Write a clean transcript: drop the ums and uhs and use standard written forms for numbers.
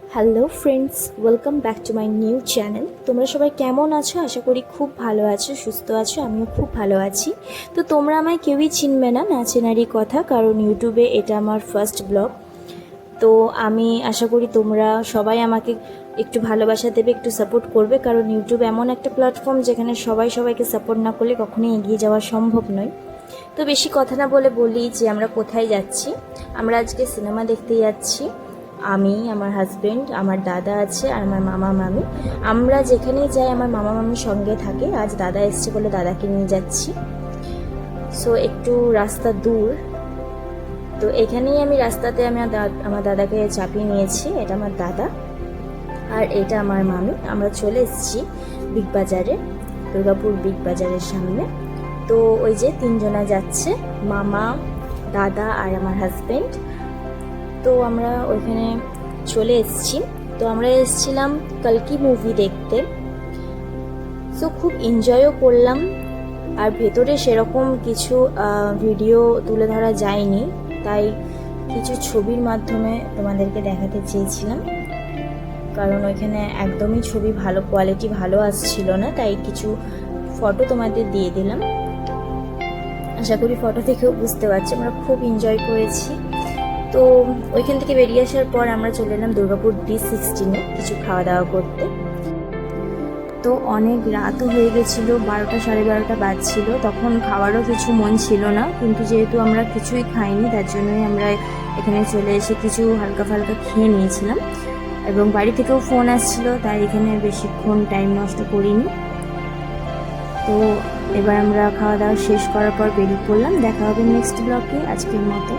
Hello friends, welcome back to my new channel. তোমরা সবাই কেমন আছো? আশা করি খুব ভালো আছো, সুস্থ আছো। আমিও খুব ভালো আছি। তো তোমরা আমায় কেউই চিনবে না, না চেনারই কথা, কারণ ইউটিউবে এটা আমার ফার্স্ট ব্লগ। তো আমি আশা করি তোমরা সবাই আমাকে একটু ভালোবাসা দেবে, একটু সাপোর্ট করবে, কারণ ইউটিউব এমন একটা প্ল্যাটফর্ম যেখানে সবাই সবাইকে সাপোর্ট না করলে কখনোই এগিয়ে যাওয়া সম্ভব নয়। তো বেশি কথা না বলি যে আমরা কোথায় যাচ্ছি। আমরা আজকে সিনেমা দেখতে যাচ্ছি। আমি, আমার হাজব্যান্ড, আমার দাদা আছে আর আমার মামা মামি। আমরা যেখানেই যাই আমার মামা মামির সঙ্গে থাকে। আজ দাদা এসছে বলে দাদাকে নিয়ে যাচ্ছি। সো একটু রাস্তা দূর, তো এখানেই আমি রাস্তাতে আমার দাদাকে চাপিয়ে নিয়েছি। এটা আমার দাদা আর এটা আমার মামি। আমরা চলে এসেছি বিগ বাজারে, দুর্গাপুর বিগ বাজারের সামনে। তো ওই যে তিনজনা যাচ্ছে, মামা, দাদা আর আমার হাজব্যান্ড। তো আমরা ওইখানে চলে এসেছি। তো আমরা এসেছিলাম কালকি মুভি দেখতে। সো খুব এনজয়ও করলাম। আর ভেতরে সেরকম কিছু ভিডিও তুলে ধরা যায়নি, তাই কিছু ছবির মাধ্যমে তোমাদেরকে দেখাতে চেয়েছিলাম, কারণ ওইখানে একদমই ছবি ভালো কোয়ালিটি ভালো আসছিল না, তাই কিছু ফটো তোমাদের দিয়ে দিলাম। আশা করি ফটো থেকেও বুঝতে পারছি আমরা খুব এনজয় করেছি। তো ওইখান থেকে বেরিয়ে আসার পর আমরা চলে এলাম দুর্গাপুর D16-এ কিছু খাওয়া দাওয়া করতে। তো অনেক রাতও হয়ে গেছিলো, 12টা সাড়ে 12টা বাজছিল। তখন খাওয়ারও কিছু মন ছিল না, কিন্তু যেহেতু আমরা কিছুই খাইনি তার জন্যই আমরা এখানে চলে এসে কিছু হালকা ফালকা খেয়ে নিয়েছিলাম। এবং বাড়ি থেকেও ফোন আসছিল, তাই এখানে বেশিক্ষণ টাইম নষ্ট করিনি। তো এবার আমরা খাওয়া দাওয়া শেষ করার পর বেরিয়ে পড়লাম। দেখা হবে নেক্সট ব্লগে। আজকের মতো